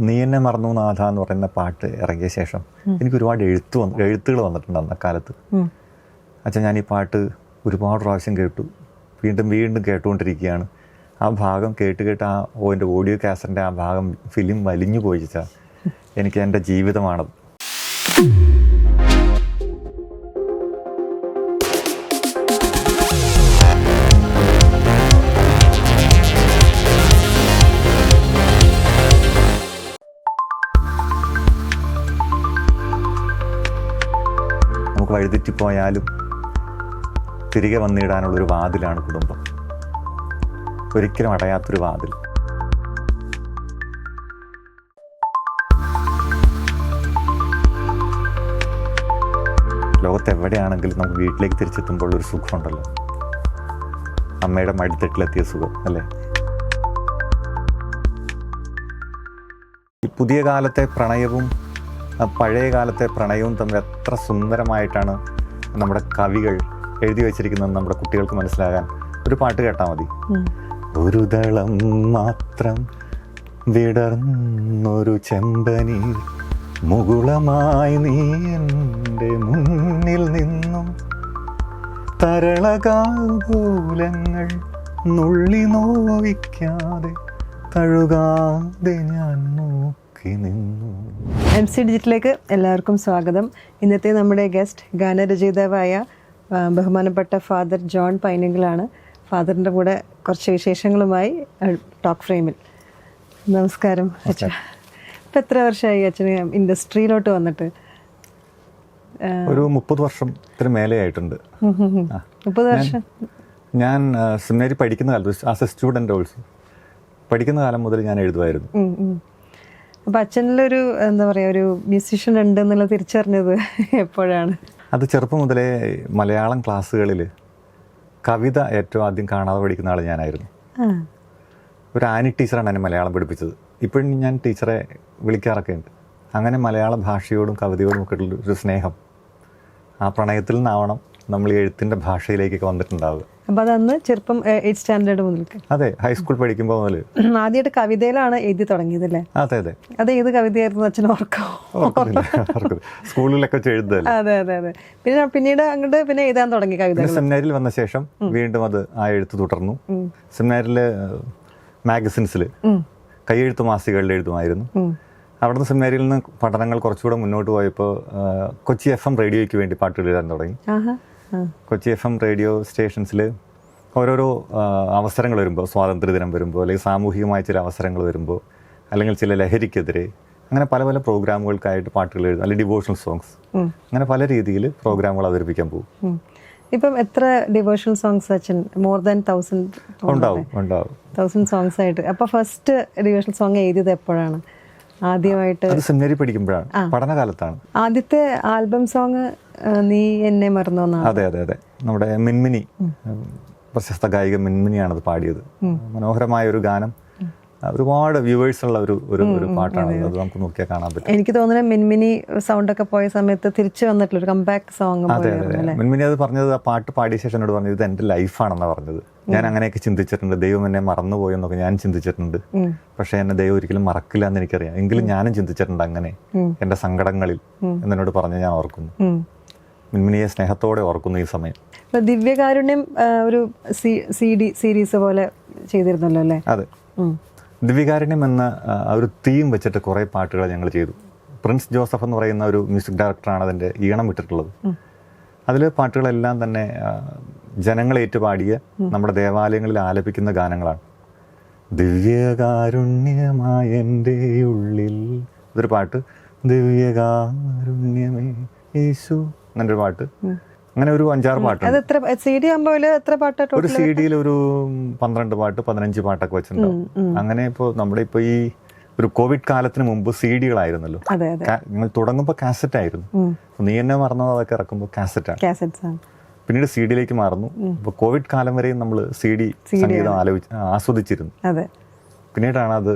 നീ എന്നെ മറന്നു നാഥ എന്ന് പറയുന്ന പാട്ട് ഇറങ്ങിയ ശേഷം എനിക്ക് ഒരുപാട് എഴുത്തുകൾ വന്നിട്ടുണ്ട് അന്നക്കാലത്ത്. അച്ഛൻ ഞാൻ ഈ പാട്ട് ഒരുപാട് പ്രാവശ്യം കേട്ടു, വീണ്ടും വീണ്ടും കേട്ടുകൊണ്ടിരിക്കുകയാണ്. ആ ഭാഗം കേട്ട് കേട്ട് എൻ്റെ ഓഡിയോ കാസറ്റിൻ്റെ ആ ഭാഗം ഫിലിം വലിഞ്ഞു പോയിച്ചാൽ എനിക്ക് എൻ്റെ ജീവിതമാണത്. നമുക്ക് വഴിതെറ്റിപ്പോയാലും തിരികെ വന്നിടാനുള്ളൊരു വാതിലാണ് കുടുംബം, ഒരിക്കലും അടയാത്തൊരു വാതിൽ. ലോകത്തെവിടെയാണെങ്കിലും നമുക്ക് വീട്ടിലേക്ക് തിരിച്ചെത്തുമ്പോൾ ഒരു സുഖമുണ്ടല്ലോ, അമ്മയുടെ മടിത്തട്ടിലെത്തിയ സുഖം അല്ലേ. ഈ പുതിയ കാലത്തെ പ്രണയവും പഴയ കാലത്തെ പ്രണയവും തമ്മിൽ എത്ര സുന്ദരമായിട്ടാണ് നമ്മുടെ കവികൾ എഴുതി വച്ചിരിക്കുന്നത് നമ്മുടെ കുട്ടികൾക്ക് മനസ്സിലാകാൻ ഒരു പാട്ട് കേട്ടാൽ മതി. ഒരു ദളം മാത്രം വിടർന്നൊരു ചെമ്പനീർ മുകുളമായി നീ എൻ്റെ മുന്നിൽ നിന്നും തരളകാകൂലങ്ങൾ നുള്ളി നോവിക്കാതെ തഴുകാതെ ഞാൻ നോക്കി നിന്നു. MC ഡിജിറ്റിലേക്ക് എല്ലാവർക്കും സ്വാഗതം. ഇന്നത്തെ നമ്മുടെ ഗസ്റ്റ് ഗാനരചയിതാവായ ബഹുമാനപ്പെട്ട ഫാദർ ജോൺ പൈനെങ്കിലാണ്. ഫാദറിൻ്റെ കൂടെ കുറച്ച് വിശേഷങ്ങളുമായി ടോക്ക് ഫ്രെയിമിൽ. നമസ്കാരം അച്ഛൻ. ഇപ്പം എത്ര വർഷമായി അച്ഛന് ഇൻഡസ്ട്രിയിലോട്ട് വന്നിട്ട്? ഒരു 30 വർഷത്തിന് മേലെ ആയിട്ടുണ്ട്. 30 വർഷം. ഞാൻ സെമിനാരി പഠിക്കുന്ന കാലത്ത് ആസ് എ സ്റ്റുഡൻറ് ഓൾസോ പഠിക്കുന്ന കാലം മുതൽ ഞാൻ എഴുതുമായിരുന്നു. അപ്പം അച്ഛനിലൊരു എന്താ പറയുക, ഒരു മ്യൂസീഷ്യൻ ഉണ്ട് എന്നുള്ളത് തിരിച്ചറിഞ്ഞത് എപ്പോഴാണ്? അത് ചെറുപ്പം മുതലേ മലയാളം ക്ലാസ്സുകളിൽ കവിത ഏറ്റവും ആദ്യം കാണാതെ പഠിക്കുന്ന ആൾ ഞാനായിരുന്നു. ഒരു ആനി ടീച്ചറാണ് എന്നെ മലയാളം പഠിപ്പിച്ചത്. ഇപ്പോഴും ഞാൻ ടീച്ചറെ വിളിക്കാറൊക്കെ ഉണ്ട്. അങ്ങനെ മലയാള ഭാഷയോടും കവിതയോടും ഒക്കെ ഉള്ളൊരു സ്നേഹം, ആ പ്രണയത്തിൽ നിന്നാവണം നമ്മൾ എഴുത്തിൻ്റെ ഭാഷയിലേക്കൊക്കെ വന്നിട്ടുണ്ടാവുക. അപ്പം അതന്ന് ചെറുപ്പം 8th സ്റ്റാൻഡേർഡ് മുതൽക്ക്? അതെ, ഹൈസ്കൂൾ പഠിക്കുമ്പോൾ മുതൽ. ആദ്യമായിട്ട് കവിതയിലാണ് എഴുതി തുടങ്ങിയതല്ലേ? അതെ അതെ. അത് ഏത് കവിതയായിരുന്നു അച്ഛൻ ഓർക്കാം? സ്കൂളിലൊക്കെ എഴുതല്ലേ. അതെ അതെ അതെ. പിന്നീട് അങ്ങോട്ട് പിന്നെ എഴുതാൻ തുടങ്ങി കവിത. സെമിനാരിൽ വന്ന ശേഷം വീണ്ടും അത് ആ എഴുത്ത് തുടർന്നു. സെമിനാരിലെ മാഗസിൻസിൽ കൈയെഴുത്ത് മാസികകളിൽ എഴുതുമായിരുന്നു. അവിടുന്ന് സെമിനാരിയിൽ നിന്ന് പഠനങ്ങൾ കുറച്ചുകൂടെ മുന്നോട്ട് പോയപ്പോൾ കൊച്ചി FM റേഡിയോയ്ക്ക് വേണ്ടി പാട്ടുകൾ എഴുതാൻ തുടങ്ങി. കൊച്ചി FM റേഡിയോ സ്റ്റേഷൻസിൽ ഓരോരോ അവസരങ്ങൾ വരുമ്പോൾ, സ്വാതന്ത്ര്യദിനം വരുമ്പോൾ, അല്ലെങ്കിൽ സാമൂഹികമായ ചില അവസരങ്ങൾ വരുമ്പോൾ, അല്ലെങ്കിൽ ചില ലഹരിക്കെതിരെ, അങ്ങനെ പല പല പ്രോഗ്രാമുകൾക്കായിട്ട് പാട്ടുകൾ എഴുതും, അല്ലെങ്കിൽ ഡിവോഷണൽ സോങ്സ്, അങ്ങനെ പല രീതിയിൽ പ്രോഗ്രാമുകൾ അവതരിപ്പിക്കാൻ പോകും. ഇപ്പം എത്ര ഡിവോഷണൽ സോങ്സ് അച്ഛൻ? മോർ ദാൻ 1000 ഉണ്ടാവും. 1000 സോങ്സ് ആയിട്ട്. അപ്പോൾ ഫസ്റ്റ് ഡിവോഷണൽ സോങ് എഴുതിയത് എപ്പോഴാണ് ആദ്യമായിട്ട്? അത് സെമിനാരി പഠിക്കുമ്പോഴാണ്, പഠനകാലത്താണ്. ആദ്യത്തെ ആൽബം സോങ് നീ എന്നെ മറന്നോന്നാണ്? അതെ അതെ അതെ. നമ്മുടെ മിൻമിനി, പ്രശസ്ത ഗായിക മിൻമിനിയാണത് പാടിയത്. മനോഹരമായ ഒരു ഗാനം, ഒരുപാട് വ്യൂവേഴ്സ് ഉള്ള ഒരു പാട്ടാണ്. അത് നമുക്ക് നോക്കിയാൽ കാണാൻ പറ്റും. എനിക്ക് തോന്നുന്നത് മിൻമിനി സൗണ്ട് ഒക്കെ പോയ സമയത്ത് തിരിച്ചു വന്നിട്ടുള്ള ഒരു കംബാക്ക് സോങ്. അതെ അതെ. മിൻമിനി അത് പറഞ്ഞത്, ആ പാട്ട് പാടിയ ശേഷം എന്നോട് പറഞ്ഞത് ഇത് എൻ്റെ ലൈഫാണെന്നാണ് പറഞ്ഞത്. ഞാൻ അങ്ങനെയൊക്കെ ചിന്തിച്ചിട്ടുണ്ട്, ദൈവം എന്നെ മറന്നുപോയെന്നൊക്കെ ഞാൻ ചിന്തിച്ചിട്ടുണ്ട്. പക്ഷെ എന്നെ ദൈവം ഒരിക്കലും മറക്കില്ല എന്ന് എനിക്കറിയാം. എങ്കിലും ഞാനും ചിന്തിച്ചിട്ടുണ്ട് അങ്ങനെ എൻ്റെ സങ്കടങ്ങളിൽ എന്നോട് പറഞ്ഞ് ഞാൻ ഓർക്കുന്നു. മിൻമിനിയെ സ്നേഹത്തോടെ ഓർക്കുന്നു ഈ സമയം. ദിവ്യകാരുണ്യം ഒരു CD സീരീസ് പോലെ ചെയ്തിരുന്നല്ലോ അല്ലേ? അതെ. ദിവ്യകാരുണ്യം എന്ന ഒരു തീം വെച്ചിട്ട് കുറേ പാട്ടുകൾ ഞങ്ങൾ ചെയ്തു. പ്രിൻസ് ജോസഫ് എന്ന് പറയുന്ന ഒരു മ്യൂസിക് ഡയറക്ടറാണ് അതിൻ്റെ ഈണം വിട്ടിട്ടുള്ളത്. അതിൽ പാട്ടുകളെല്ലാം തന്നെ ജനങ്ങൾ ഏറ്റുപാടിയ, നമ്മുടെ ദേവാലയങ്ങളിൽ ആലപിക്കുന്ന ഗാനങ്ങളാണ്. ദിവ്യകാരുണ്യമായ എൻ്റെ ഉള്ളിൽ ഇതൊരു പാട്ട്, ദിവ്യകാരുണ്യമേ യേശു അങ്ങനൊരു പാട്ട്, അങ്ങനെ ഒരു 5-6 പാട്ടുണ്ട്. ഒരു CD-യിൽ ഒരു 12 പാട്ട് 15 പാട്ടൊക്കെ വെച്ചിട്ടുണ്ടാവും. അങ്ങനെ ഇപ്പോൾ നമ്മുടെ ഇപ്പോൾ ഈ ഒരു കോവിഡ് കാലത്തിന് മുമ്പ് CD-കളായിരുന്നല്ലോ. നിങ്ങൾ തുടങ്ങുമ്പോൾ കാസറ്റ് ആയിരുന്നു. നീ എന്നെ മറന്നോ അതൊക്കെ ഇറക്കുമ്പോൾ കാസറ്റാണ്. പിന്നീട് CD-യിലേക്ക് മാറുന്നു. ഇപ്പോൾ കോവിഡ് കാലം വരെയും നമ്മൾ CD സംഗീതം ആസ്വദിച്ചിരുന്നു. പിന്നീടാണ് അത്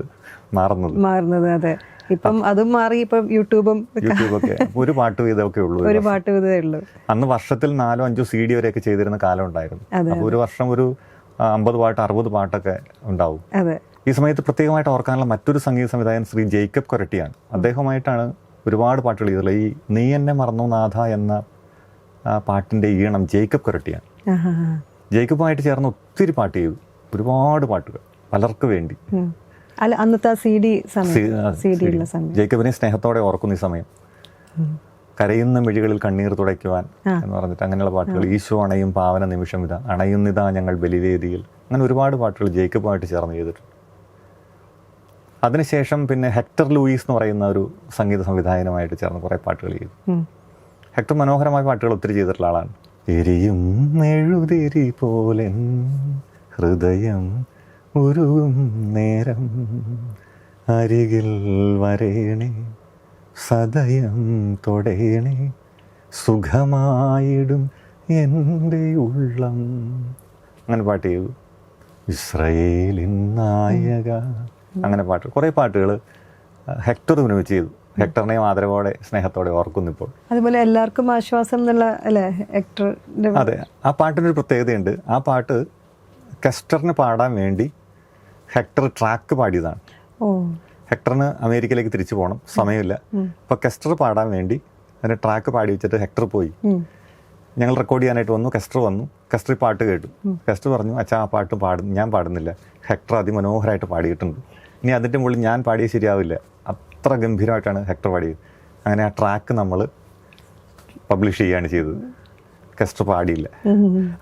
മാറുന്നത്. അതെ. ഇപ്പം അതും മാറി. ഇപ്പം യൂട്യൂബൊക്കെ ഒരു പാട്ട് വീതമൊക്കെ ഉള്ളൂ. അന്ന് വർഷത്തിൽ 4-5 CD വരെയൊക്കെ ചെയ്തിരുന്ന കാലം ഉണ്ടായിരുന്നു. അപ്പോൾ ഒരു വർഷം ഒരു 50 പാട്ട് 60 പാട്ടൊക്കെ ഉണ്ടാവും. ഈ സമയത്ത് പ്രത്യേകമായിട്ട് ഓർക്കാനുള്ള മറ്റൊരു സംഗീത സംവിധായകൻ ശ്രീ ജേക്കബ് കൊരട്ടിയാണ്. അദ്ദേഹമായിട്ടാണ് ഒരുപാട് പാട്ടുകൾ ചെയ്തിട്ടുള്ളത്. ഈ നീ എന്നെ മറന്നു നാഥ എന്ന ആ പാട്ടിൻ്റെ ഈണം ജേക്കബ് കൊരട്ടിയാണ്. ജേക്കബുമായിട്ട് ചേർന്ന് ഒത്തിരി പാട്ട് ചെയ്തു, ഒരുപാട് പാട്ടുകൾ പലർക്ക് വേണ്ടി. അല്ല, അന്നത്തെ ജേക്കബിനെ സ്നേഹത്തോടെ ഓർക്കുന്നു ഈ സമയം. കരയുന്ന മിഴികളിൽ കണ്ണീർ തുടയ്ക്കുവാൻ എന്ന് പറഞ്ഞിട്ട് അങ്ങനെയുള്ള പാട്ടുകൾ. ഈശോ അണയും പാവന നിമിഷം ഇതാ, അണയുന്നിതാ ഞങ്ങൾ ബലിവേദിയിൽ, അങ്ങനെ ഒരുപാട് പാട്ടുകൾ ജേക്കബുമായിട്ട് ചേർന്ന് ചെയ്തിട്ടുണ്ട്. അതിനുശേഷം പിന്നെ ഹെക്ടർ ലൂയിസ് എന്ന് പറയുന്ന ഒരു സംഗീത സംവിധായകനുമായിട്ട് ചേർന്ന് കുറേ പാട്ടുകൾ ചെയ്തു. ഹെക്ടർ മനോഹരമായ പാട്ടുകൾ ഒത്തിരി ചെയ്തിട്ടുള്ള ആളാണ്. എരിയും മെഴുതിരി പോലെ ഹൃദയം ഉരുകും നേരം അരികിൽ വരേണേ സദയം തൊടേണേ സുഖമായിടും എൻ്റെ ഉള്ളം, അങ്ങനെ പാട്ട് ചെയ്തു. ഇസ്രയേലിൻ നായക, അങ്ങനെ പാട്ട് കുറേ പാട്ടുകൾ ഹെക്ടർ വിനിയോഗിച്ച് ചെയ്തു. ഹെക്ടറിനെയും ആദരവോടെ സ്നേഹത്തോടെ ഓർക്കുന്നു ഇപ്പോൾ. അതുപോലെ എല്ലാവർക്കും ആശ്വാസം എന്നുള്ള അല്ലേ ഹെക്ടറിന്റെ? അതെ, ആ പാട്ടിനൊരു പ്രത്യേകതയുണ്ട്. ആ പാട്ട് കെസ്റ്ററിന് പാടാൻ വേണ്ടി ഹെക്ടർ ട്രാക്ക് പാടിയതാണ്. ഹെക്ടറിന് അമേരിക്കയിലേക്ക് തിരിച്ചു പോകണം, സമയമില്ല. അപ്പോൾ കെസ്റ്റർ പാടാൻ വേണ്ടി അതിന് ട്രാക്ക് പാടി വെച്ചിട്ട് ഹെക്ടർ പോയി. ഞങ്ങൾ റെക്കോർഡ് ചെയ്യാനായിട്ട് വന്നു. കെസ്റ്റർ വന്നു. കെസ്റ്റർ പാട്ട് കേട്ടു. കെസ്റ്റർ പറഞ്ഞു, അച്ഛാ ആ പാട്ട് ഞാൻ പാടുന്നില്ല, ഹെക്ടർ അതിമനോഹരമായിട്ട് പാടിയിട്ടുണ്ട്, ഇനി അതിൻ്റെ മുകളിൽ ഞാൻ പാടിയത് ശരിയാവില്ല. അത്ര ഗംഭീരമായിട്ടാണ് ഹെക്ടർ പാടിയത്. അങ്ങനെ ആ ട്രാക്ക് നമ്മൾ പബ്ലിഷ് ചെയ്യുകയാണ് ചെയ്തത്. കെസ്റ്റർ പാടിയില്ല.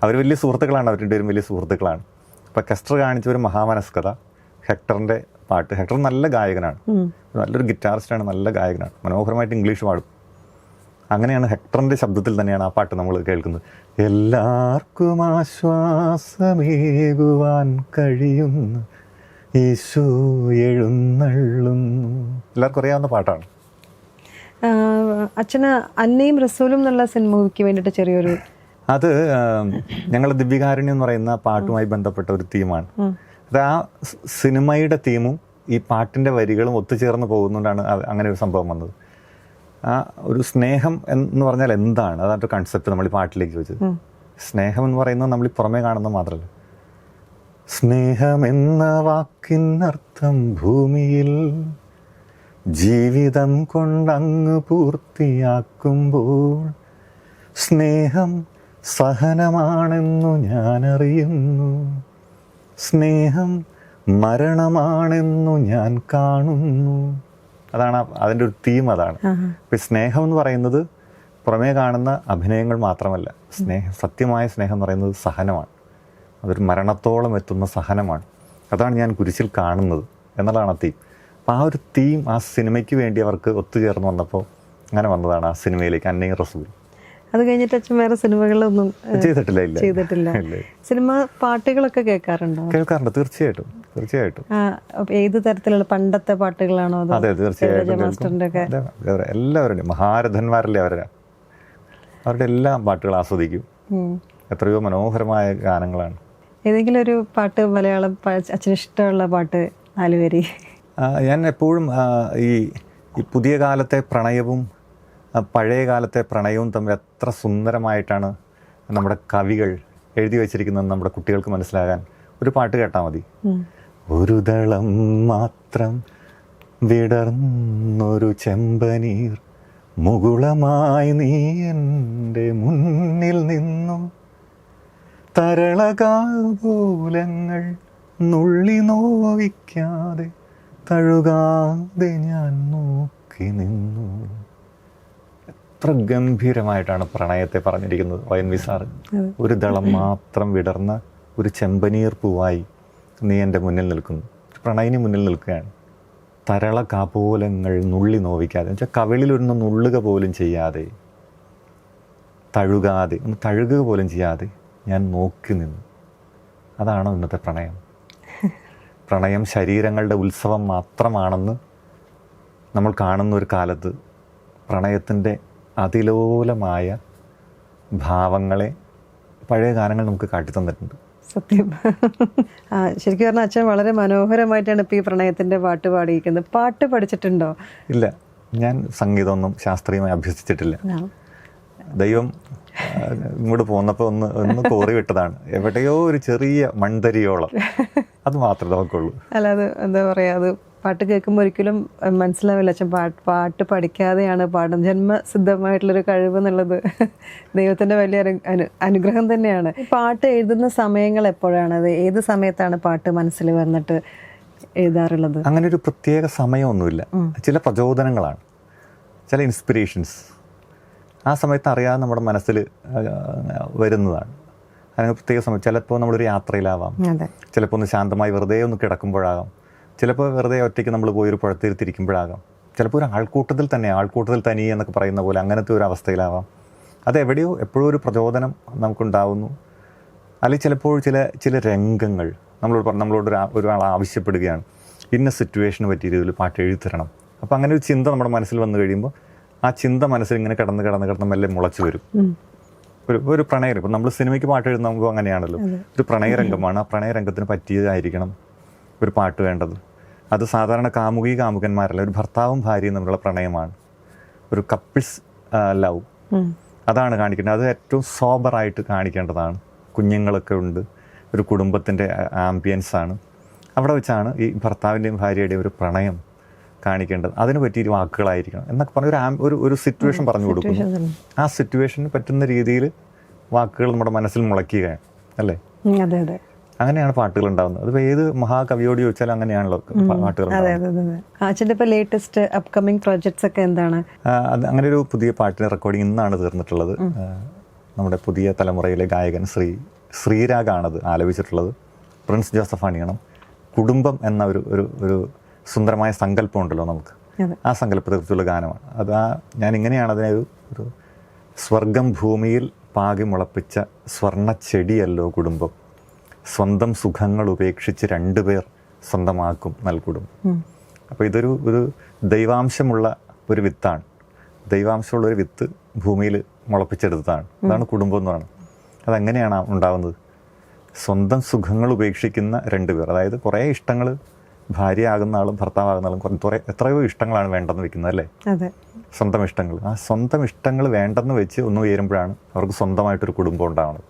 അവർ വലിയ സുഹൃത്തുക്കളാണ്, അവർ രണ്ടുപേരും വലിയ സുഹൃത്തുക്കളാണ്. അപ്പോൾ കെസ്റ്റർ കാണിച്ച ഒരു മഹാമനസ്കത, ഹെക്ടറിൻ്റെ പാട്ട്. ഹെക്ടർ നല്ല ഗായകനാണ്, നല്ലൊരു ഗിറ്റാറിസ്റ്റാണ്, നല്ല ഗായകനാണ്, മനോഹരമായിട്ട് ഇംഗ്ലീഷ് പാടും. അങ്ങനെയാണ് ഹെക്ടറിൻ്റെ ശബ്ദത്തിൽ തന്നെയാണ് ആ പാട്ട് നമ്മൾ കേൾക്കുന്നത്. എല്ലാവർക്കും ആശ്വാസമേകുവാൻ കഴിയുന്ന യേശു എഴുന്നള്ളുന്നു, എല്ലാവർക്കും അറിയാവുന്ന പാട്ടാണ്. അച്ഛന് അന്നയും റസൂലും എന്നുള്ള സിനിമയ്ക്ക് വേണ്ടിയിട്ട് ചെറിയൊരു, അത് ഞങ്ങൾ ദിവ്യകാരുണ്യം എന്ന് പറയുന്ന പാട്ടുമായി ബന്ധപ്പെട്ട ഒരു തീമാണ്. അത് ആ സിനിമയുടെ തീമും ഈ പാട്ടിൻ്റെ വരികളും ഒത്തുചേർന്ന് പോകുന്നതുകൊണ്ടാണ് അങ്ങനെ ഒരു സംഭവം വന്നത്. ആ ഒരു സ്നേഹം എന്ന് പറഞ്ഞാൽ എന്താണ്, അതാണ് കൺസെപ്റ്റ് നമ്മൾ ഈ പാട്ടിലേക്ക് വെച്ചത്. സ്നേഹം എന്ന് പറയുന്നത് നമ്മൾ ഈ പുറമേ കാണുന്നത് മാത്രമല്ല. സ്നേഹമെന്ന വാക്കിനർത്ഥം ഭൂമിയിൽ ജീവിതം കൊണ്ടങ്ങ് പൂർത്തിയാക്കുമ്പോൾ സ്നേഹം സഹനമാണെന്നു ഞാനറിയുന്നു, സ്നേഹം മരണമാണെന്നു ഞാൻ കാണുന്നു. അതാണ് അതിൻ്റെ ഒരു തീം. അതാണ് ഇപ്പം സ്നേഹം എന്ന് പറയുന്നത് പുറമേ കാണുന്ന അഭിനയങ്ങൾ മാത്രമല്ല. സത്യമായ സ്നേഹം എന്ന് പറയുന്നത് സഹനമാണ്. അതൊരു മരണത്തോളം എത്തുന്ന സഹനമാണ്. അതാണ് ഞാൻ കുരിശിൽ കാണുന്നത് എന്നുള്ളതാണ് ആ തീം. അപ്പോൾ ആ ഒരു തീം ആ സിനിമയ്ക്ക് വേണ്ടി അവർക്ക് ഒത്തുചേർന്ന് വന്നപ്പോൾ അങ്ങനെ വന്നതാണ് ആ സിനിമയിലേക്ക് അന്നയും റസൂലും. അത് കഴിഞ്ഞിട്ട് അച്ഛൻ വേറെ സിനിമകളൊന്നും ചെയ്തിട്ടില്ല. സിനിമ പാട്ടുകളൊക്കെ കേൾക്കാറുണ്ടോ? കേൾക്കാറുണ്ട്, തീർച്ചയായിട്ടും. ഏത് തരത്തിലുള്ള പണ്ടത്തെ പാട്ടുകളാണോ? അതെ, തീർച്ചയായിട്ടും. എല്ലാവരുടെയും മഹാരഥന്മാരല്ലേ അവരുടെ എല്ലാ പാട്ടുകൾ ആസ്വദിക്കും. എത്രയോ മനോഹരമായ ഗാനങ്ങളാണ്. ഏതെങ്കിലും ഒരു പാട്ട്, മലയാളം അച്ഛന് ഇഷ്ടമുള്ള പാട്ട് 4 വരി? ഞാൻ എപ്പോഴും ഈ പുതിയ കാലത്തെ പ്രണയവും പഴയ കാലത്തെ പ്രണയവും തമ്മിൽ എത്ര സുന്ദരമായിട്ടാണ് നമ്മുടെ കവികൾ എഴുതി വച്ചിരിക്കുന്നത് നമ്മുടെ കുട്ടികൾക്ക് മനസ്സിലാകാൻ ഒരു പാട്ട് കേട്ടാൽ മതി. ഒരു ദളം മാത്രം വിടർന്നൊരു ചെമ്പനീർ മുകുളമായി നീ എൻ്റെ മുന്നിൽ നിന്നു, തരളകാബൂലങ്ങൾ നുള്ളി നോവിക്കാതെ തഴുകാതെ ഞാൻ നോക്കി നിന്നു. എത്ര ഗംഭീരമായിട്ടാണ് പ്രണയത്തെ പറഞ്ഞിരിക്കുന്നത് YNV സാറ്. ഒരു ദളം മാത്രം വിടർന്ന ഒരു ചെമ്പനീർ പൂവായി നീ എൻ്റെ മുന്നിൽ നിൽക്കുന്നു. പ്രണയിനി മുന്നിൽ നിൽക്കുകയാണ്. തരള കാപോലങ്ങൾ നുള്ളി നോവിക്കാതെ, എന്ന് വെച്ചാൽ കവിളിലൊന്ന് നുള്ളുക പോലും ചെയ്യാതെ, തഴുകാതെ, ഒന്ന് തഴുകുക പോലും ചെയ്യാതെ ഞാൻ നോക്കി നിന്നു. അതാണോ ഇന്നത്തെ പ്രണയം? പ്രണയം ശരീരങ്ങളുടെ ഉത്സവം മാത്രമാണെന്ന് നമ്മൾ കാണുന്ന ഒരു കാലത്ത് പ്രണയത്തിൻ്റെ അതിലോലമായ ഭാവങ്ങളെ പഴയ ഗാനങ്ങൾ നമുക്ക് കാട്ടിത്തന്നിട്ടുണ്ട്. സത്യം. ശരിക്കും പറഞ്ഞാൽ അച്ഛൻ വളരെ മനോഹരമായിട്ടാണ് ഇപ്പോൾ ഈ പ്രണയത്തിൻ്റെ പാട്ട് പാടിയിരിക്കുന്നത്. പാട്ട് പഠിച്ചിട്ടുണ്ടോ? ഇല്ല, ഞാൻ സംഗീതമൊന്നും ശാസ്ത്രീയമായി അഭ്യസിച്ചിട്ടില്ല. ദൈവം ഇങ്ങോട്ട് പോന്നപ്പോൾ ഒന്ന് കോറി വിട്ടതാണ്. എവിടെയോ ഒരു ചെറിയ മൺതരിയോളം, അത് മാത്രമേ നമുക്കുള്ളൂ. അല്ല, അത് എന്താ പറയുക, അത് പാട്ട് കേൾക്കുമ്പോൾ ഒരിക്കലും മനസ്സിലാവില്ല അച്ഛൻ പാട്ട് പഠിക്കാതെയാണ് പാടുന്നത്. ജന്മസിദ്ധമായിട്ടുള്ളൊരു കഴിവ് എന്നുള്ളത് ദൈവത്തിൻ്റെ വലിയ അനുഗ്രഹം തന്നെയാണ്. പാട്ട് എഴുതുന്ന സമയങ്ങൾ എപ്പോഴാണ്? അത് ഏത് സമയത്താണ് പാട്ട് മനസ്സിൽ വന്നിട്ട് എഴുതാറുള്ളത്? അങ്ങനെ ഒരു പ്രത്യേക സമയമൊന്നുമില്ല. ചില പ്രചോദനങ്ങളാണ്, ചില ഇൻസ്പിറേഷൻസ് ആ സമയത്ത് അറിയാതെ നമ്മുടെ മനസ്സിൽ വരുന്നതാണ്. അതിന് പ്രത്യേക സമയം. ചിലപ്പോൾ നമ്മളൊരു യാത്രയിലാവാം, ചിലപ്പോൾ ഒന്ന് ശാന്തമായി വെറുതെ ഒന്ന് കിടക്കുമ്പോഴാകാം, ചിലപ്പോൾ വെറുതെ ഒറ്റയ്ക്ക് നമ്മൾ പോയി ഒരു പുഴത്തിരുത്തിരിക്കുമ്പോഴാകാം, ചിലപ്പോൾ ഒരു ആൾക്കൂട്ടത്തിൽ തനി എന്നൊക്കെ പറയുന്ന പോലെ അങ്ങനത്തെ ഒരു അവസ്ഥയിലാവാം. അതെവിടെയോ എപ്പോഴും ഒരു പ്രചോദനം നമുക്കുണ്ടാവുന്നു. അല്ലെങ്കിൽ ചിലപ്പോൾ ചില രംഗങ്ങൾ നമ്മളോട് ഒരാൾ ആവശ്യപ്പെടുകയാണ്, ഇന്ന സിറ്റുവേഷന് പറ്റിയ രീതിയിൽ പാട്ട് എഴുതി തരണം. അപ്പോൾ അങ്ങനെ ഒരു ചിന്ത നമ്മുടെ മനസ്സിൽ വന്നു കഴിയുമ്പോൾ ആ ചിന്ത മനസ്സിൽ ഇങ്ങനെ കിടന്ന് മെല്ലെ മുളച്ചു വരും. ഒരു പ്രണയം. ഇപ്പം നമ്മൾ സിനിമയ്ക്ക് പാട്ട് എഴുതുമ്പോൾ അങ്ങനെയാണല്ലോ, ഒരു പ്രണയരംഗമാണ്, ആ പ്രണയരംഗത്തിന് പറ്റിയതായിരിക്കണം ഒരു പാട്ട് വേണ്ടത്. അത് സാധാരണ കാമുകന്മാരല്ല, ഒരു ഭർത്താവും ഭാര്യയും തമ്മിലുള്ള പ്രണയമാണ്, ഒരു കപ്പിൾസ് ലവ്. അതാണ് കാണിക്കേണ്ടത്. അത് ഏറ്റവും സോബറായിട്ട് കാണിക്കേണ്ടതാണ്. കുഞ്ഞുങ്ങളൊക്കെ ഉണ്ട്, ഒരു കുടുംബത്തിൻ്റെ ആംബിയൻസ് ആണ്. അവിടെ വെച്ചാണ് ഈ ഭർത്താവിൻ്റെയും ഭാര്യയുടെയും ഒരു പ്രണയം കാണിക്കേണ്ടത്. അതിന് പറ്റിയ വാക്കുകളായിരിക്കണം എന്നൊക്കെ പറഞ്ഞ ഒരു സിറ്റുവേഷൻ പറഞ്ഞു കൊടുക്കുന്നു. ആ സിറ്റുവേഷന് പറ്റുന്ന രീതിയിൽ വാക്കുകൾ നമ്മുടെ മനസ്സിൽ മുളയ്ക്കുകയാണ്, അല്ലേ? അങ്ങനെയാണ് പാട്ടുകൾ ഉണ്ടാകുന്നത്. അതിപ്പോൾ ഏത് മഹാകവിയോട് ചോദിച്ചാലും അങ്ങനെയാണല്ലോ പാട്ടുകൾ. അച്ഛൻ്റെ ഇപ്പോൾ ലേറ്റസ്റ്റ് അപ്കമിങ് പ്രോജക്ട്സ് ഒക്കെ എന്താണ്? അങ്ങനെ ഒരു പുതിയ പാട്ടിൻ്റെ റെക്കോർഡിംഗ് ഇന്നാണ് തീർന്നിട്ടുള്ളത്. നമ്മുടെ പുതിയ തലമുറയിലെ ഗായകൻ ശ്രീരാഗാണത് ആലപിച്ചിട്ടുള്ളത്. പ്രിൻസ് ജോസഫാണിയാണ്. കുടുംബം എന്ന ഒരു സുന്ദരമായ സങ്കല്പം ഉണ്ടല്ലോ നമുക്ക്, ആ സങ്കല്പത്തെക്കുറിച്ചുള്ള ഗാനമാണ് അത്. ഞാൻ ഇങ്ങനെയാണ് അതിനെ ഒരു സ്വർഗം ഭൂമിയിൽ പാകി മുളപ്പിച്ച സ്വർണ്ണ ചെടിയല്ലോ കുടുംബം, സ്വന്തം സുഖങ്ങൾ ഉപേക്ഷിച്ച് രണ്ടുപേർ സ്വന്തമാക്കും നൽകുടുംബം. അപ്പോൾ ഒരു ദൈവാംശമുള്ള ഒരു വിത്താണ്, ദൈവാംശമുള്ളൊരു വിത്ത് ഭൂമിയിൽ മുളപ്പിച്ചെടുത്തതാണ്. അതാണ് കുടുംബം എന്ന് പറയുന്നത്. അതെങ്ങനെയാണ് ഉണ്ടാവുന്നത്? സ്വന്തം സുഖങ്ങൾ ഉപേക്ഷിക്കുന്ന രണ്ടുപേർ. അതായത് കുറേ ഇഷ്ടങ്ങൾ, ഭാര്യയാകുന്ന ആളും ഭർത്താവാകുന്ന ആളും എത്രയോ ഇഷ്ടങ്ങളാണ് വേണ്ടെന്ന് വെക്കുന്നത്, അല്ലേ? സ്വന്തം ഇഷ്ടങ്ങൾ. ആ സ്വന്തം ഇഷ്ടങ്ങൾ വേണ്ടെന്ന് വെച്ച് ഒന്ന് ഉയരുമ്പോഴാണ് അവർക്ക് സ്വന്തമായിട്ടൊരു കുടുംബം ഉണ്ടാവുന്നത്.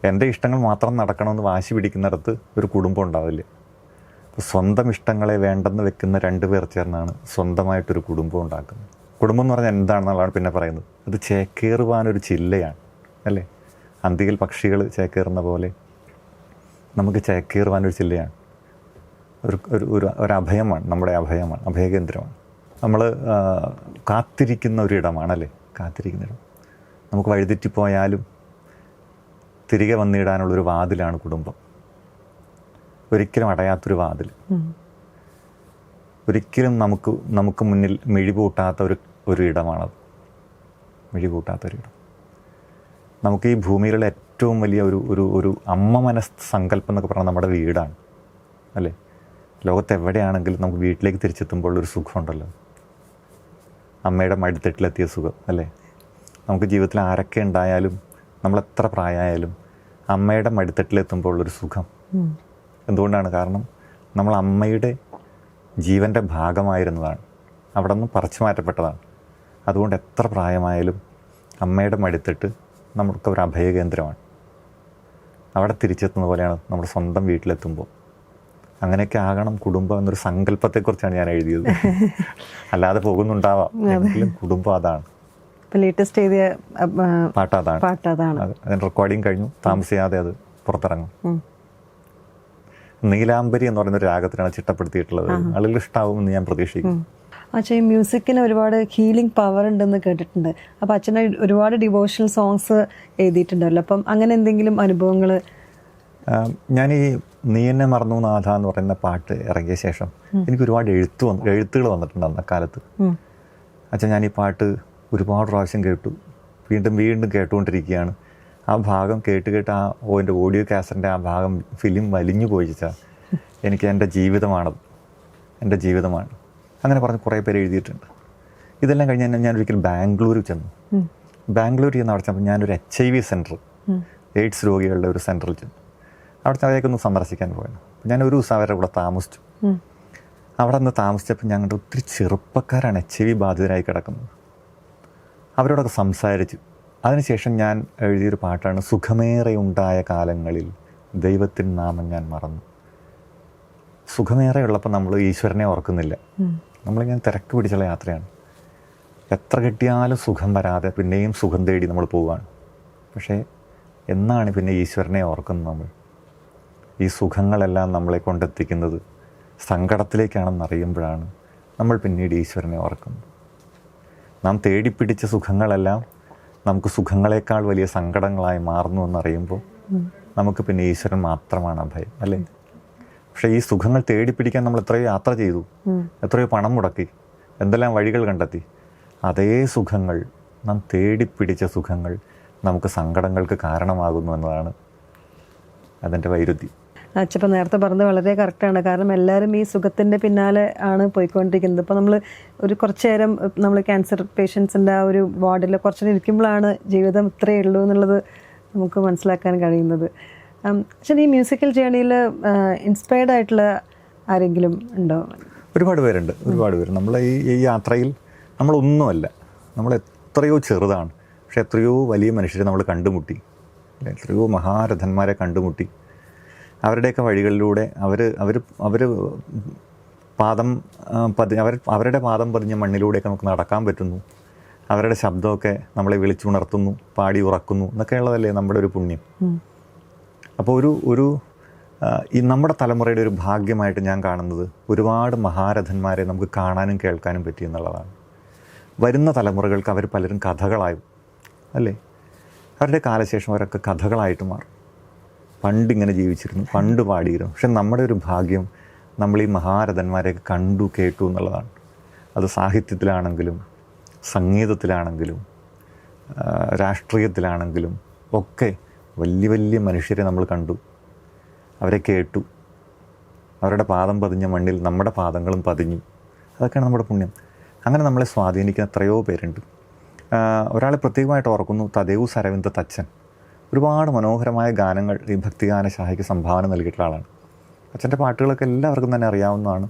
എൻ്റെ ഇഷ്ടങ്ങൾ മാത്രം നടക്കണമെന്ന് വാശി പിടിക്കുന്നിടത്ത് ഒരു കുടുംബം ഉണ്ടാവില്ല. അപ്പോൾ സ്വന്തം ഇഷ്ടങ്ങളെ വേണ്ടെന്ന് വെക്കുന്ന രണ്ടുപേർ ചേർന്നാണ് സ്വന്തമായിട്ടൊരു കുടുംബം ഉണ്ടാക്കുന്നത്. കുടുംബം എന്ന് പറഞ്ഞാൽ എന്താണെന്നുള്ളതാണ് പിന്നെ പറയുന്നത്. അത് ചേക്കേറുവാനൊരു ചില്ലയാണ്, അല്ലേ? അന്തിയിൽ പക്ഷികൾ ചേക്കേറുന്ന പോലെ നമുക്ക് ചേക്കേറുവാനൊരു ചില്ലയാണ്, ഒരു അഭയമാണ്, നമ്മുടെ അഭയമാണ്, അഭയകേന്ദ്രമാണ്. നമ്മൾ കാത്തിരിക്കുന്ന ഒരിടമാണ്, അല്ലേ? കാത്തിരിക്കുന്ന ഇടം. നമുക്ക് വഴിതെറ്റിപ്പോയാലും തിരികെ വന്നിടാനുള്ളൊരു വാതിലാണ് കുടുംബം. ഒരിക്കലും അടയാത്തൊരു വാതിൽ, ഒരിക്കലും നമുക്ക് മുന്നിൽ മിഴിപൂട്ടാത്ത ഒരു ഇടമാണത്. മിഴിപൂട്ടാത്തൊരിടം. നമുക്ക് ഈ ഭൂമിയിലുള്ള ഏറ്റവും വലിയ ഒരു അമ്മ മനസ് സങ്കല്പം എന്നൊക്കെ പറഞ്ഞാൽ നമ്മുടെ വീടാണ്, അല്ലേ? ലോകത്തെവിടെയാണെങ്കിലും നമുക്ക് വീട്ടിലേക്ക് തിരിച്ചെത്തുമ്പോൾ ഒരു സുഖമുണ്ടല്ലോ, അമ്മയുടെ മടിത്തട്ടിലെത്തിയ സുഖം, അല്ലേ? നമുക്ക് ജീവിതത്തിൽ ആരൊക്കെ ഉണ്ടായാലും, നമ്മളെത്ര പ്രായമായാലും അമ്മയുടെ മടിത്തട്ടിലെത്തുമ്പോൾ ഉള്ളൊരു സുഖം എന്തുകൊണ്ടാണ്? കാരണം നമ്മൾ അമ്മയുടെ ജീവൻ്റെ ഭാഗമായിരുന്നതാണ്, അവിടെ നിന്ന് പറിച്ചു മാറ്റപ്പെട്ടതാണ്. അതുകൊണ്ട് എത്ര പ്രായമായാലും അമ്മയുടെ മടിത്തട്ട് നമുക്ക് ഒരു അഭയകേന്ദ്രമാണ്. അവിടെ തിരിച്ചെത്തുന്ന പോലെയാണ് നമ്മുടെ സ്വന്തം വീട്ടിലെത്തുമ്പോൾ. അങ്ങനെയൊക്കെ ആകണം കുടുംബം എന്നൊരു സങ്കല്പത്തെക്കുറിച്ചാണ് ഞാൻ എഴുതിയത്. അല്ലാതെ പോകുന്നുണ്ടാവാം, എങ്കിലും കുടുംബം അതാണ്. ലേറ്റസ്റ്റ് എഴുതിയ പാട്ട് അതാണ്. അതിന് റെക്കോർഡിങ് കഴിഞ്ഞു, താമസിയാതെ അത് പുറത്തിറങ്ങും. നീലാംബരി എന്ന് പറയുന്ന ഒരു രാഗത്തിനാണ് ചിട്ടപ്പെടുത്തിയിട്ടുള്ളത്. ആളുകൾ ഇഷ്ടാവുമെന്ന് ഞാൻ പ്രതീക്ഷിക്കുന്നു. അച്ഛൻ മ്യൂസിക്കിന് ഒരുപാട് ഹീലിംഗ് പവർ ഉണ്ടെന്ന് കേട്ടിട്ടുണ്ട്. അപ്പം അച്ഛനെ ഒരുപാട് ഡിവോഷണൽ സോങ്സ് എഴുതിയിട്ടുണ്ടല്ലോ. അപ്പം അങ്ങനെ എന്തെങ്കിലും അനുഭവങ്ങൾ? ഞാൻ ഈ നീ എന്നെ മറന്നു നാഥ എന്ന് പറയുന്ന പാട്ട് ഇറങ്ങിയ ശേഷം എനിക്ക് ഒരുപാട് എഴുത്തുകൾ വന്നിട്ടുണ്ട് അന്നക്കാലത്ത്. അച്ഛൻ ഞാൻ ഈ പാട്ട് ഒരുപാട് പ്രാവശ്യം കേട്ടു, വീണ്ടും കേട്ടുകൊണ്ടിരിക്കുകയാണ്. ആ ഭാഗം കേട്ട് എൻ്റെ ഓഡിയോ കാസറ്റിൻ്റെ ആ ഭാഗം ഫിലിം വലിഞ്ഞു പോയിച്ചാൽ എനിക്ക് എൻ്റെ ജീവിതമാണ് അങ്ങനെ പറഞ്ഞ് കുറേ പേര് എഴുതിയിട്ടുണ്ട്. ഇതെല്ലാം കഴിഞ്ഞ് ഞാൻ ഒരിക്കൽ ബാംഗ്ലൂരിൽ ചെന്നു. ബാംഗ്ലൂരിൽ ചെന്ന് അവിടെ ചെന്നപ്പോൾ ഞാനൊരു HIV സെൻറ്റർ, എയ്ഡ്സ് രോഗികളുടെ ഒരു സെൻറ്ററിൽ ചെന്നു. അവിടെ അവിടേക്കൊന്ന് സന്ദർശിക്കാൻ പോയത്. ഞാൻ ഒരു ദിവസം അവരുടെ കൂടെ താമസിച്ചു. അവിടെ നിന്ന് താമസിച്ചപ്പോൾ ഞങ്ങളുടെ ഒത്തിരി ചെറുപ്പക്കാരാണ് HIV ബാധിതരായി കിടക്കുന്നത്. അവരോടൊക്കെ സംസാരിച്ചു. അതിനുശേഷം ഞാൻ എഴുതിയൊരു പാട്ടാണ് സുഖമേറെ ഉണ്ടായ കാലങ്ങളിൽ ദൈവത്തിൻ നാമം ഞാൻ മറന്നു. സുഖമേറെ ഉള്ളപ്പോൾ നമ്മൾ ഈശ്വരനെ ഓർക്കുന്നില്ല. നമ്മളിങ്ങനെ തിരക്ക് പിടിച്ചുള്ള യാത്രയാണ്. എത്ര കിട്ടിയാലും സുഖം വരാതെ പിന്നെയും സുഖം തേടി നമ്മൾ പോവുകയാണ്. പക്ഷേ എന്നാണ് പിന്നെ ഈശ്വരനെ ഓർക്കുന്നത്? നമ്മൾ ഈ സുഖങ്ങളെല്ലാം നമ്മളെ കൊണ്ടെത്തിക്കുന്നത് സങ്കടത്തിലേക്കാണെന്നറിയുമ്പോഴാണ് നമ്മൾ പിന്നീട് ഈശ്വരനെ ഓർക്കുന്നത്. നാം തേടിപ്പിടിച്ച സുഖങ്ങളെല്ലാം നമുക്ക് സുഖങ്ങളെക്കാൾ വലിയ സങ്കടങ്ങളായി മാറുന്നു എന്നറിയുമ്പോൾ നമുക്ക് പിന്നെ ഈശ്വരൻ മാത്രമാണ് അഭയം, അല്ലേ? പക്ഷേ ഈ സുഖങ്ങൾ തേടിപ്പിടിക്കാൻ നമ്മൾ എത്രയോ യാത്ര ചെയ്തു, എത്രയോ പണം മുടക്കി, എന്തെല്ലാം വഴികൾ കണ്ടെത്തി. അതേ സുഖങ്ങൾ, നാം തേടിപ്പിടിച്ച സുഖങ്ങൾ നമുക്ക് സങ്കടങ്ങൾക്ക് കാരണമാകുന്നു എന്നതാണ് അതിൻ്റെ വൈരുദ്ധ്യം. അച്ഛപ്പം നേരത്തെ പറഞ്ഞത് വളരെ കറക്റ്റാണ്. കാരണം എല്ലാവരും ഈ സുഖത്തിൻ്റെ പിന്നാലെ ആണ് പോയിക്കൊണ്ടിരിക്കുന്നത്. ഇപ്പോൾ നമ്മൾ ഒരു കുറച്ച് നേരം നമ്മൾ ക്യാൻസർ പേഷ്യൻസിൻ്റെ ആ ഒരു വാർഡിൽ കുറച്ച് നേരം ഇരിക്കുമ്പോഴാണ് ജീവിതം ഇത്രയേ ഉള്ളൂ എന്നുള്ളത് നമുക്ക് മനസ്സിലാക്കാൻ കഴിയുന്നത്. പക്ഷേ ഈ മ്യൂസിക്കൽ ജേണിയിൽ ഇൻസ്പയർഡ് ആയിട്ടുള്ള ആരെങ്കിലും ഉണ്ടോ? ഒരുപാട് പേരുണ്ട്, ഒരുപാട് പേര്. നമ്മൾ ഈ യാത്രയിൽ നമ്മളൊന്നുമല്ല, നമ്മൾ എത്രയോ ചെറുതാണ്. പക്ഷെ എത്രയോ വലിയ മനുഷ്യരെ നമ്മൾ കണ്ടുമുട്ടി, എത്രയോ മഹാരഥന്മാരെ കണ്ടുമുട്ടി. അവരുടെയൊക്കെ വഴികളിലൂടെ അവർ അവരുടെ പാദം പതിഞ്ഞ മണ്ണിലൂടെയൊക്കെ നമുക്ക് നടക്കാൻ പറ്റുന്നു. അവരുടെ ശബ്ദമൊക്കെ നമ്മളെ വിളിച്ചുണർത്തുന്നു, പാടി ഉറക്കുന്നു എന്നൊക്കെയുള്ളതല്ലേ നമ്മുടെ ഒരു പുണ്യം. അപ്പോൾ ഈ നമ്മുടെ തലമുറയുടെ ഒരു ഭാഗ്യമായിട്ട് ഞാൻ കാണുന്നത് ഒരുപാട് മഹാരഥന്മാരെ നമുക്ക് കാണാനും കേൾക്കാനും പറ്റി എന്നുള്ളതാണ്. വരുന്ന തലമുറകൾക്ക് അവർ പലരും കഥകളായും, അല്ലേ? അവരുടെ കാലശേഷം അവരൊക്കെ കഥകളായിട്ട് മാറും. പണ്ടിങ്ങനെ ജീവിച്ചിരുന്നു, പണ്ട് പാടിയിരുന്നു. പക്ഷെ നമ്മുടെ ഒരു ഭാഗ്യം നമ്മൾ ഈ മഹാരഥന്മാരെയൊക്കെ കണ്ടു കേട്ടു എന്നുള്ളതാണ്. അത് സാഹിത്യത്തിലാണെങ്കിലും സംഗീതത്തിലാണെങ്കിലും രാഷ്ട്രീയത്തിലാണെങ്കിലും ഒക്കെ വലിയ വലിയ മനുഷ്യരെ നമ്മൾ കണ്ടു, അവരെ കേട്ടു. അവരുടെ പാദം പതിഞ്ഞ മണ്ണിൽ നമ്മുടെ പാദങ്ങളും പതിഞ്ഞു. അതൊക്കെയാണ് നമ്മുടെ പുണ്യം. അങ്ങനെ നമ്മളെ സ്വാധീനിക്കുന്ന എത്രയോ പേരുണ്ട്. ഒരാളെ പ്രത്യേകമായിട്ട് ഓർക്കുന്നു, തദേവൂസ് അരവിന്ദ് തച്ചൻ. ഒരുപാട് മനോഹരമായ ഗാനങ്ങൾ ഈ ഭക്തിഗാനശാഖയ്ക്ക് സംഭാവന നൽകിയിട്ടുള്ള ആളാണ്. അച്ഛൻ്റെ പാട്ടുകളൊക്കെ എല്ലാവർക്കും തന്നെ അറിയാവുന്നതാണ്.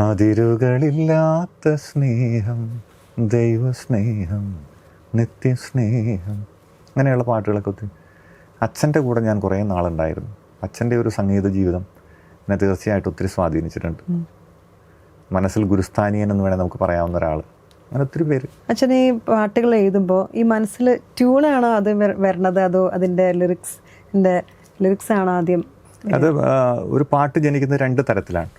അതിരുകളില്ലാത്ത സ്നേഹം, ദൈവസ്നേഹം, നിത്യസ്നേഹം, അങ്ങനെയുള്ള പാട്ടുകളൊക്കെ ഒത്തിരി. അച്ഛൻ്റെ കൂടെ ഞാൻ കുറേ നാളുണ്ടായിരുന്നു. അച്ഛൻ്റെ ഒരു സംഗീത ജീവിതം എന്നെ തീർച്ചയായിട്ടും ഒത്തിരി സ്വാധീനിച്ചിട്ടുണ്ട്. മനസ്സിൽ ഗുരുസ്ഥാനീയൻ എന്ന് വേണേൽ നമുക്ക് പറയാവുന്ന ഒരാൾ. അങ്ങനെ ഒത്തിരി പേര്. അച്ഛൻ ഈ പാട്ടുകൾ എഴുതുമ്പോൾ ഈ മനസ്സിൽ ട്യൂണാണോ അത് വരണത്, അതോ അതിൻ്റെ ലിറിക്സ് ആണോ ആദ്യം? അത് ഒരു പാട്ട് ജനിക്കുന്നത് രണ്ട് തരത്തിലാണ്.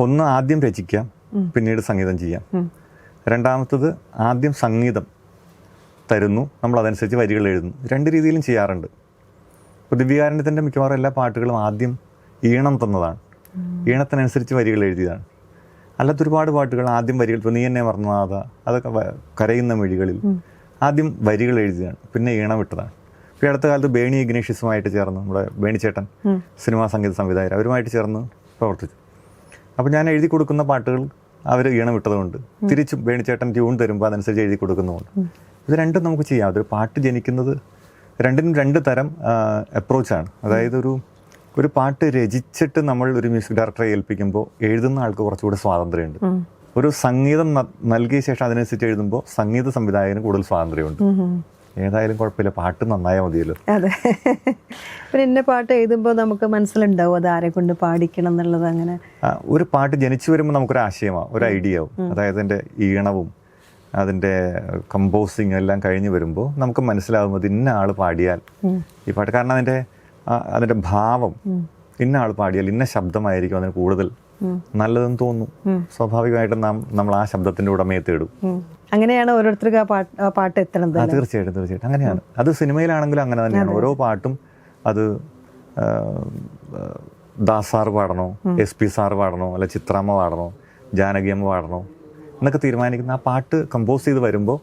ഒന്ന് ആദ്യം രചിക്കാം, പിന്നീട് സംഗീതം ചെയ്യാം. രണ്ടാമത്തത് ആദ്യം സംഗീതം തരുന്നു, നമ്മൾ അതനുസരിച്ച് വരികൾ എഴുതുന്നു. രണ്ട് രീതിയിലും ചെയ്യാറുണ്ട്. ഇപ്പോൾ ദിവ്യകാരുണ്യത്തിൻ്റെ മിക്കവാറും എല്ലാ പാട്ടുകളും ആദ്യം ഈണം തന്നതാണ്, ഈണത്തിനനുസരിച്ച് വരികൾ എഴുതിയതാണ്. അല്ലാത്തൊരുപാട് പാട്ടുകൾ ആദ്യം വരികൾ, ഇപ്പോൾ നീ എന്നെ മറന്നാത, അതൊക്കെ കരയുന്ന വഴികളിൽ ആദ്യം വരികൾ എഴുതിയതാണ്, പിന്നെ ഈണം വിട്ടതാണ്. ഇപ്പോൾ അടുത്ത കാലത്ത് ബേണി ഇഗ്നേഷ്യസുമായിട്ട് ചേർന്ന്, നമ്മുടെ ബേണി ചേട്ടൻ സിനിമാ സംഗീത സംവിധായകർ, അവരുമായിട്ട് ചേർന്ന് പ്രവർത്തിച്ചു. അപ്പോൾ ഞാൻ എഴുതി കൊടുക്കുന്ന പാട്ടുകൾ അവർ ഈണം വിട്ടതുകൊണ്ട് തിരിച്ചും ബേണി ചേട്ടൻ ട്യൂൺ തരുമ്പോൾ അതനുസരിച്ച് എഴുതി കൊടുക്കുന്നതുകൊണ്ട് ഇത് രണ്ടും നമുക്ക് ചെയ്യാം. അതൊരു പാട്ട് ജനിക്കുന്നത് രണ്ടിനും രണ്ട് തരം അപ്രോച്ചാണ്. അതായത് ഒരു പാട്ട് രചിച്ചിട്ട് നമ്മൾ ഒരു മ്യൂസിക് ഡയറക്ടറെ ഏൽപ്പിക്കുമ്പോൾ എഴുതുന്ന ആൾക്ക് കുറച്ചുകൂടി സ്വാതന്ത്ര്യമുണ്ട്. ഒരു സംഗീതം നൽകിയ ശേഷം അതിനനുസരിച്ച് എഴുതുമ്പോൾ സംഗീത സംവിധായകന് കൂടുതൽ സ്വാതന്ത്ര്യമുണ്ട്. ഏതായാലും കുഴപ്പമില്ല, പാട്ട് നന്നായാൽ മതിയല്ലോ. അതെ, പിന്നെ ഇന്ന പാട്ട് എഴുതുമ്പോൾ നമുക്ക് മനസ്സിലുണ്ടാവും അത് ആരെ കൊണ്ട് പാടിക്കണം എന്നുള്ളത്. അങ്ങനെ ഒരു പാട്ട് ജനിച്ചു വരുമ്പോൾ നമുക്കൊരു ആശയമാവും, ഒരു ഐഡിയ ആവും. അതായത് അതിൻ്റെ ഈണവും അതിൻ്റെ കമ്പോസിങ് എല്ലാം കഴിഞ്ഞ് വരുമ്പോൾ നമുക്ക് മനസ്സിലാവും അത് ഇന്ന ആൾ പാടിയാൽ ഈ പാട്ട്, കാരണം അതിൻ്റെ ഭാവം ഇന്ന ആൾ പാടിയാൽ ഇന്ന ശബ്ദമായിരിക്കും അതിന് കൂടുതൽ നല്ലതെന്ന് തോന്നുന്നു. സ്വാഭാവികമായിട്ടും നമ്മൾ ആ ശബ്ദത്തിൻ്റെ ഉടമയെ തേടും. അങ്ങനെയാണ് ഓരോരുത്തർക്ക് ആ പാട്ട് എത്തണത്. തീർച്ചയായിട്ടും അങ്ങനെയാണ്. അത് സിനിമയിലാണെങ്കിലും അങ്ങനെ തന്നെയാണ്. ഓരോ പാട്ടും അത് ദാസ് സാറ് പാടണോ, SP സാറ് പാടണോ, അല്ല ചിത്രാമ്മ പാടണോ, ജാനകിയമ്മ പാടണോ എന്നൊക്കെ തീരുമാനിക്കുന്ന ആ പാട്ട് കമ്പോസ് ചെയ്ത് വരുമ്പോൾ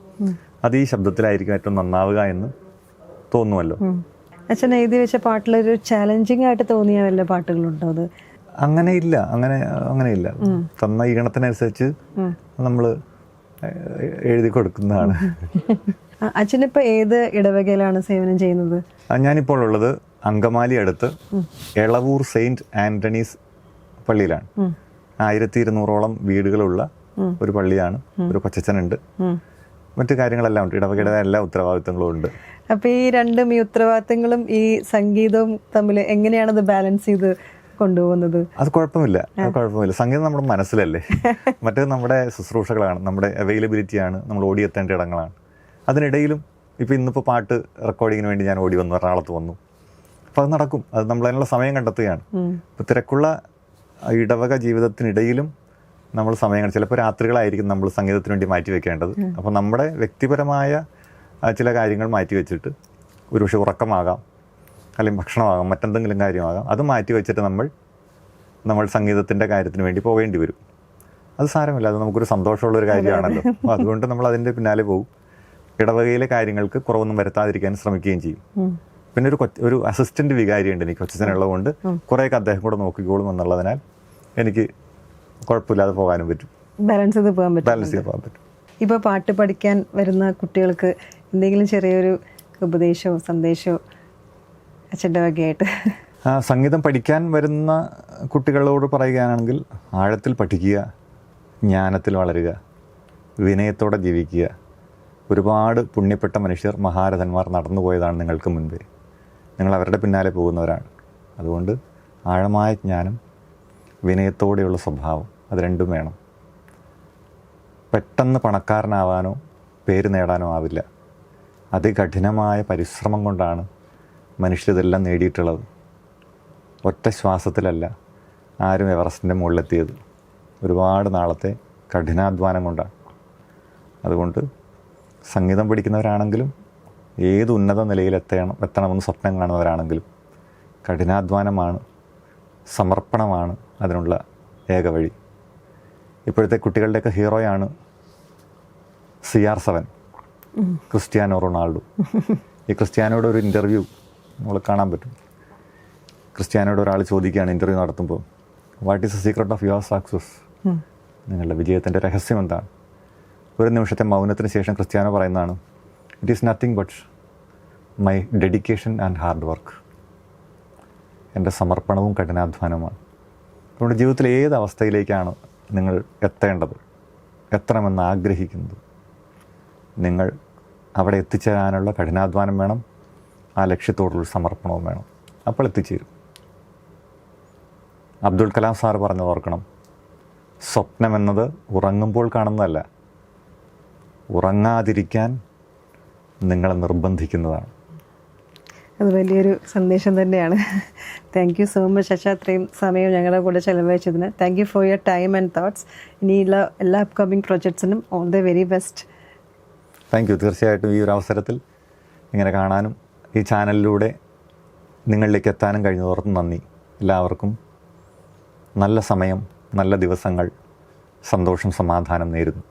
അത് ഈ ശബ്ദത്തിലായിരിക്കും ഏറ്റവും നന്നാവുക എന്ന് തോന്നുമല്ലോ. അച്ഛൻ എഴുതി വെച്ച പാട്ടിലൊരു ചാലഞ്ചിങ് ആയിട്ട് തോന്നിയ വല്ല പാട്ടുകളുണ്ടോ? അത് അങ്ങനെയില്ല. തന്ന ഈണത്തിനനുസരിച്ച് നമ്മൾ എഴുതി കൊടുക്കുന്നതാണ്. അച്ഛനിപ്പോൾ ഏത് ഇടവകയിലാണ് സേവനം ചെയ്യുന്നത്? ഞാനിപ്പോൾ ഉള്ളത് അങ്കമാലി അടുത്ത് എളവൂർ സെയിൻറ്റ് ആന്റണീസ് പള്ളിയിലാണ്. 1200ഓളം വീടുകളുള്ള ഒരു പള്ളിയാണ്. ഒരു കൊച്ചച്ഛനുണ്ട്. മറ്റു കാര്യങ്ങളെല്ലാം ഉണ്ട്. ഇടവകയുടെ എല്ലാ ഉത്തരവാദിത്തങ്ങളും ഉണ്ട്. അപ്പോൾ ഈ രണ്ടും, ഈ ഉത്തരവാദിത്തങ്ങളും ഈ സംഗീതവും തമ്മിൽ എങ്ങനെയാണത് ബാലൻസ് ചെയ്ത് കൊണ്ടുപോകുന്നത്? അത് കുഴപ്പമില്ല. സംഗീതം നമ്മുടെ മനസ്സിലല്ലേ. മറ്റേത് നമ്മുടെ ശുശ്രൂഷകളാണ്, നമ്മുടെ അവൈലബിലിറ്റിയാണ്, നമ്മൾ ഓടിയെത്തേണ്ട ഇടങ്ങളാണ്. അതിനിടയിലും ഇപ്പോൾ ഇന്നിപ്പോൾ പാട്ട് റെക്കോർഡിങ്ങിന് വേണ്ടി ഞാൻ ഓടി വന്നു, എറണാകുളത്ത് വന്നു. അപ്പോൾ അത് നടക്കും. അത് നമ്മൾ അതിനുള്ള സമയം കണ്ടെത്തുകയാണ്. ഇപ്പോൾ തിരക്കുള്ള ഇടവക ജീവിതത്തിനിടയിലും നമ്മൾ സമയങ്ങൾ, ചിലപ്പോൾ രാത്രികളായിരിക്കും നമ്മൾ സംഗീതത്തിന് വേണ്ടി മാറ്റി വെക്കേണ്ടത്. അപ്പോൾ നമ്മുടെ വ്യക്തിപരമായ ചില കാര്യങ്ങൾ മാറ്റി വെച്ചിട്ട്, ഒരുപക്ഷെ ഉറക്കമാകാം, അല്ലെങ്കിൽ ഭക്ഷണമാകാം, മറ്റെന്തെങ്കിലും കാര്യമാകാം, അത് മാറ്റി വെച്ചിട്ട് നമ്മൾ സംഗീതത്തിൻ്റെ കാര്യത്തിന് വേണ്ടി പോകേണ്ടി വരും. അത് സാരമില്ല, അത് നമുക്കൊരു സന്തോഷമുള്ളൊരു കാര്യമാണല്ലോ. അപ്പോൾ അതുകൊണ്ട് നമ്മൾ അതിൻ്റെ പിന്നാലെ പോകും. ഇടവകയിലെ കാര്യങ്ങൾക്ക് കുറവൊന്നും വരുത്താതിരിക്കാൻ ശ്രമിക്കുകയും ചെയ്യും. പിന്നെ ഒരു അസിസ്റ്റന്റ് വികാരിയുണ്ട് എനിക്ക്, കൊച്ചനുള്ളതുകൊണ്ട് കുറേയൊക്കെ അദ്ദേഹം കൂടെ നോക്കിക്കോളും എന്നുള്ളതിനാൽ എനിക്ക് കുഴപ്പമില്ലാതെ പോകാനും പറ്റും, ബാലൻസ് ചെയ്ത് പോകാൻ പറ്റും. ഇപ്പോൾ പാട്ട് പഠിക്കാൻ വരുന്ന കുട്ടികൾക്ക് എന്തെങ്കിലും ചെറിയൊരു ഉപദേശമോ സന്ദേശമോ അച്ഛൻ്റെ വകയായിട്ട്? സംഗീതം പഠിക്കാൻ വരുന്ന കുട്ടികളോട് പറയുകയാണെങ്കിൽ, ആഴത്തിൽ പഠിക്കുക, ജ്ഞാനത്തിൽ വളരുക, വിനയത്തോടെ ജീവിക്കുക. ഒരുപാട് പുണ്യപ്പെട്ട മനുഷ്യർ, മഹാരഥന്മാർ നടന്നു പോയതാണ് നിങ്ങൾക്ക് മുൻപേ. നിങ്ങൾ അവരുടെ പിന്നാലെ പോകുന്നവരാണ്. അതുകൊണ്ട് ആഴമായ ജ്ഞാനം, വിനയത്തോടെയുള്ള സ്വഭാവം, അത് രണ്ടും വേണം. പെട്ടെന്ന് പണക്കാരനാവാനോ പേര് നേടാനോ ആവില്ല. അതികഠിനമായ പരിശ്രമം കൊണ്ടാണ് മനുഷ്യരിതെല്ലാം നേടിയിട്ടുള്ളത്. ഒറ്റ ശ്വാസത്തിലല്ല ആരും എവറസ്റ്റിൻ്റെ മുകളിലെത്തിയത്. ഒരുപാട് നാളത്തെ കഠിനാധ്വാനം കൊണ്ടാണ്. അതുകൊണ്ട് സംഗീതം പഠിക്കുന്നവരാണെങ്കിലും, ഏത് ഉന്നത നിലയിൽ എത്തണമെന്ന് സ്വപ്നം കാണുന്നവരാണെങ്കിലും, കഠിനാധ്വാനമാണ്, സമർപ്പണമാണ് അതിനുള്ള ഏക വഴി. ഇപ്പോഴത്തെ കുട്ടികളുടെയൊക്കെ ഹീറോയാണ് CR7, ക്രിസ്ത്യാനോ റൊണാൾഡോ. ഈ ക്രിസ്ത്യാനോയുടെ ഒരു ഇൻ്റർവ്യൂ നമ്മൾ കാണാൻ പറ്റും. ക്രിസ്ത്യാനോട് ഒരാൾ ചോദിക്കുകയാണ് ഇൻ്റർവ്യൂ നടത്തുമ്പോൾ, what is the secret of your success? നിങ്ങളുടെ വിജയത്തിൻ്റെ രഹസ്യം എന്താണ്? ഒരു നിമിഷത്തെ മൗനത്തിന് ശേഷം ക്രിസ്ത്യാനോ പറയുന്നതാണ്, it is nothing but my dedication and hard work. എൻ്റെ സമർപ്പണവും കഠിനാധ്വാനവുമാണ്. അതുകൊണ്ട് ജീവിതത്തിൽ ഏത് അവസ്ഥയിലേക്കാണ് നിങ്ങൾ എത്തണമെന്ന് ആഗ്രഹിക്കുന്നത്, നിങ്ങൾ അവിടെ എത്തിച്ചേരാനുള്ള കഠിനാധ്വാനം വേണം, ആ ലക്ഷ്യത്തോടുള്ള സമർപ്പണവും വേണം. അപ്പോൾ എത്തിച്ചേരും. അബ്ദുൽ കലാം സാർ പറഞ്ഞത് ഓർക്കണം, സ്വപ്നമെന്നത് ഉറങ്ങുമ്പോൾ കാണുന്നതല്ല, ഉറങ്ങാതിരിക്കാൻ നിങ്ങളെ നിർബന്ധിക്കുന്നതാണ്. അത് വലിയൊരു സന്ദേശം തന്നെയാണ്. താങ്ക് യു സോ മച്ച് അച്ഛാ, അത്രയും സമയം ഞങ്ങളുടെ കൂടെ ചെലവഴിച്ചതിന്. Thank you for your time and thoughts. ഇനിയുള്ള എല്ലാ അപ്കമിങ് പ്രൊജക്ട്സിനും all the very best. Thank you. തീർച്ചയായിട്ടും ഈ ഒരു അവസരത്തിൽ ഇങ്ങനെ കാണാനും ഈ ചാനലിലൂടെ നിങ്ങളിലേക്ക് എത്താനും കഴിഞ്ഞതോർത്ത് നന്ദി. എല്ലാവർക്കും നല്ല സമയം, നല്ല ദിവസങ്ങൾ, സന്തോഷം, സമാധാനം നേരുന്നു.